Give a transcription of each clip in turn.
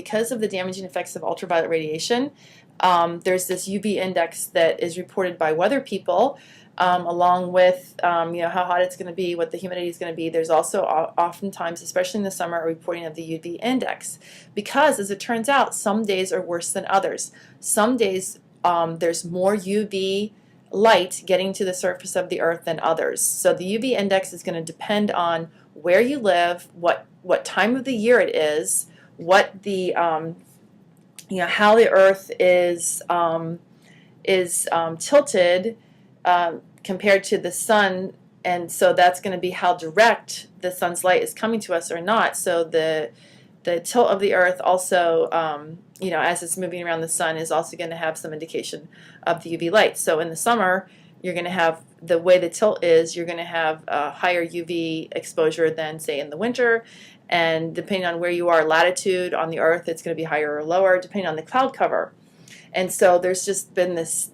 because of the damaging effects of ultraviolet radiation, there's this UV index that is reported by weather people, along with how hot it's going to be, what the humidity is going to be. There's also oftentimes, especially in the summer, a reporting of the UV index, because as it turns out, some days are worse than others. Some days there's more UV light getting to the surface of the earth than others. So the UV index is going to depend on where you live, what time of the year it is, what the how the earth is tilted compared to the sun, and so that's going to be how direct the sun's light is coming to us or not. So the tilt of the earth also, as it's moving around the sun, is also going to have some indication of the UV light. So in the summer, you're going to have, the way the tilt is, you're going to have a higher UV exposure than, say, in the winter. And depending on where you are, latitude on the earth, it's going to be higher or lower, depending on the cloud cover. And so there's just been this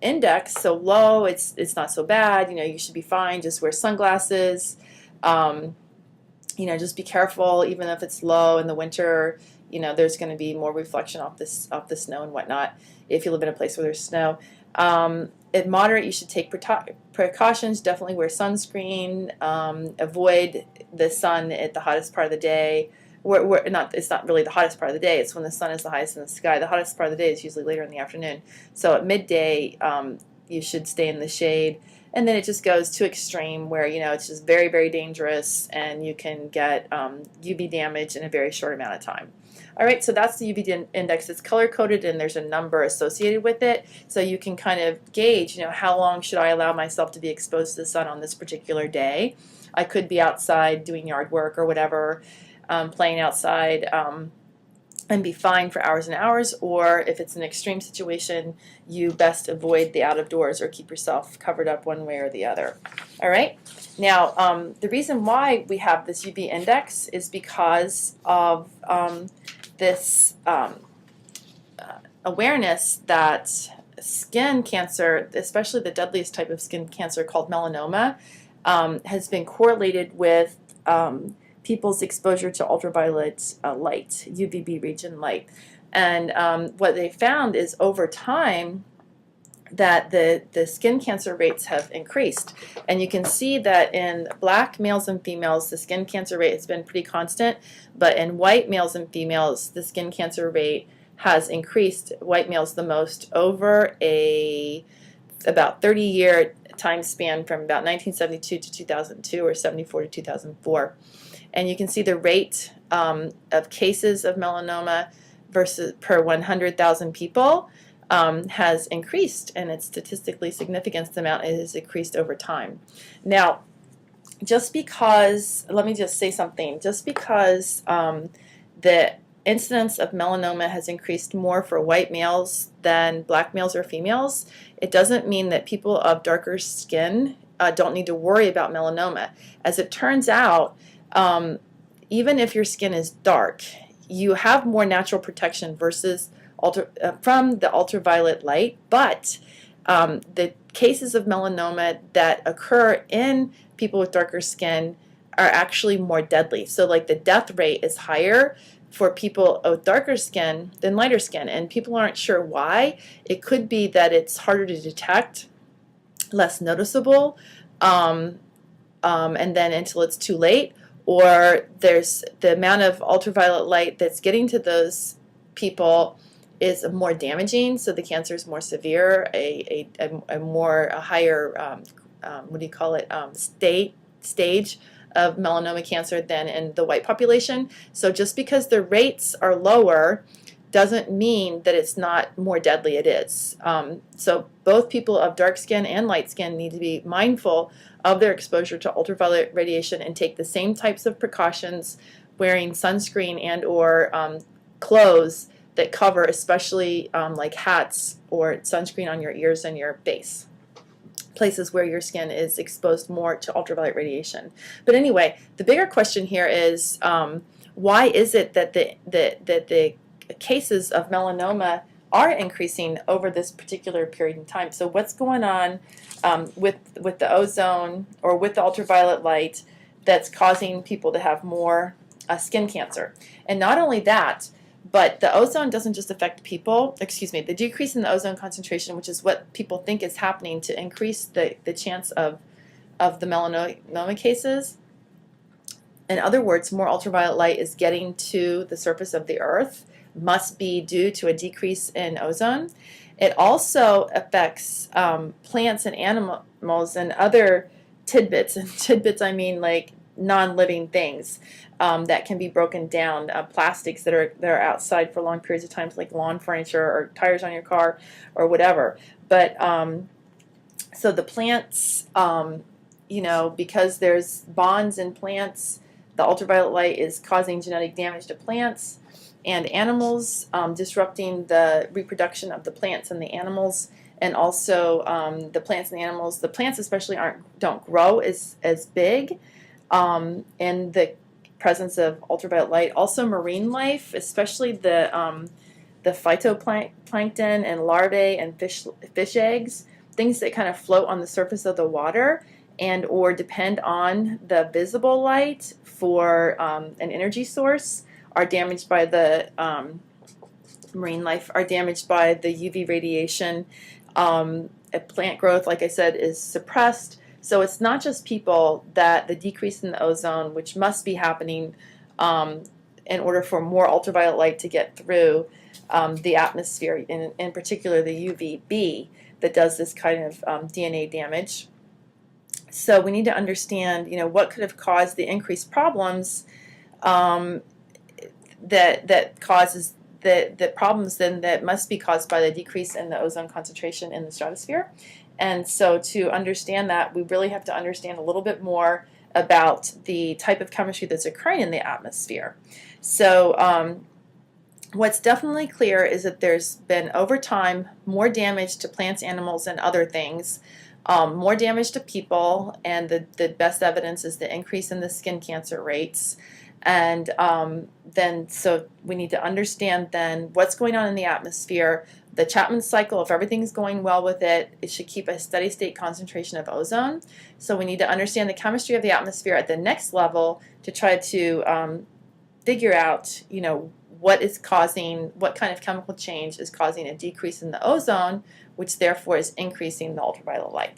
index so low, it's not so bad. You should be fine. Just wear sunglasses. Just be careful, even if it's low in the winter. There's going to be more reflection off the snow and whatnot if you live in a place where there's snow. At moderate, you should take precautions. Definitely wear sunscreen. Avoid the sun at the hottest part of the day. It's not really the hottest part of the day. It's when the sun is the highest in the sky. The hottest part of the day is usually later in the afternoon. So at midday, you should stay in the shade. And then it just goes to extreme where, it's just very, very dangerous, and you can get UV damage in a very short amount of time. All right, so that's the UV index. It's color-coded, and there's a number associated with it. So you can kind of gauge, how long should I allow myself to be exposed to the sun on this particular day. I could be outside doing yard work or whatever, playing outside, and be fine for hours and hours, or if it's an extreme situation, you best avoid the out of doors or keep yourself covered up one way or the other. All right. Now, the reason why we have this UV index is because of this awareness that skin cancer, especially the deadliest type of skin cancer called melanoma, has been correlated with people's exposure to ultraviolet light, UVB region light. And what they found is over time that the skin cancer rates have increased. And you can see that in black males and females, the skin cancer rate has been pretty constant, but in white males and females, the skin cancer rate has increased, white males the most, over about 30-year time span from about 1972 to 2002, or 74 to 2004. And you can see the rate of cases of melanoma versus per 100,000 people has increased, and it's statistically significant. The amount has increased over time. Now, just because, let me just say something, just because the incidence of melanoma has increased more for white males than black males or females, it doesn't mean that people of darker skin don't need to worry about melanoma. As it turns out, even if your skin is dark, you have more natural protection versus from the ultraviolet light, but the cases of melanoma that occur in people with darker skin are actually more deadly. So like the death rate is higher for people with darker skin than lighter skin, and people aren't sure why. It could be that it's harder to detect, less noticeable, and then until it's too late, or there's the amount of ultraviolet light that's getting to those people is more damaging, so the cancer is more severe, a higher stage of melanoma cancer than in the white population. So just because the rates are lower doesn't mean that it's not more deadly. It is. So both people of dark skin and light skin need to be mindful of their exposure to ultraviolet radiation and take the same types of precautions, wearing sunscreen and or clothes that cover, especially like hats or sunscreen on your ears and your face, places where your skin is exposed more to ultraviolet radiation. But anyway, the bigger question here is why is it that the cases of melanoma are increasing over this particular period in time? So what's going on with the ozone or with the ultraviolet light that's causing people to have more skin cancer? And not only that, But the ozone doesn't just affect people, excuse me, the decrease in the ozone concentration, which is what people think is happening to increase the chance of the melanoma cases. In other words, more ultraviolet light is getting to the surface of the Earth, must be due to a decrease in ozone. It also affects plants and animals and other tidbits. And tidbits, I mean like non-living things that can be broken down, plastics that are outside for long periods of time, like lawn furniture or tires on your car or whatever. But so the plants, you know, because there's bonds in plants, the ultraviolet light is causing genetic damage to plants and animals, disrupting the reproduction of the plants and the animals, and also the plants and the animals. The plants especially don't grow as big in the presence of ultraviolet light. Also marine life, especially the phytoplankton and larvae and fish eggs, things that kind of float on the surface of the water and or depend on the visible light for an energy source, are damaged by the marine life, are damaged by the UV radiation. Plant growth, like I said, is suppressed. So it's not just people that the decrease in the ozone, which must be happening in order for more ultraviolet light to get through the atmosphere, in particular the UVB, that does this kind of DNA damage. So we need to understand, you know, what could have caused the increased problems that causes the problems then that must be caused by the decrease in the ozone concentration in the stratosphere. And so to understand that, we really have to understand a little bit more about the type of chemistry that's occurring in the atmosphere. So what's definitely clear is that there's been, over time, more damage to plants, animals, and other things, more damage to people, and the best evidence is the increase in the skin cancer rates. And then, so we need to understand then what's going on in the atmosphere. The Chapman cycle, if everything's going well with it, it should keep a steady state concentration of ozone. So we need to understand the chemistry of the atmosphere at the next level to try to figure out, you know, what kind of chemical change is causing a decrease in the ozone, which therefore is increasing the ultraviolet light.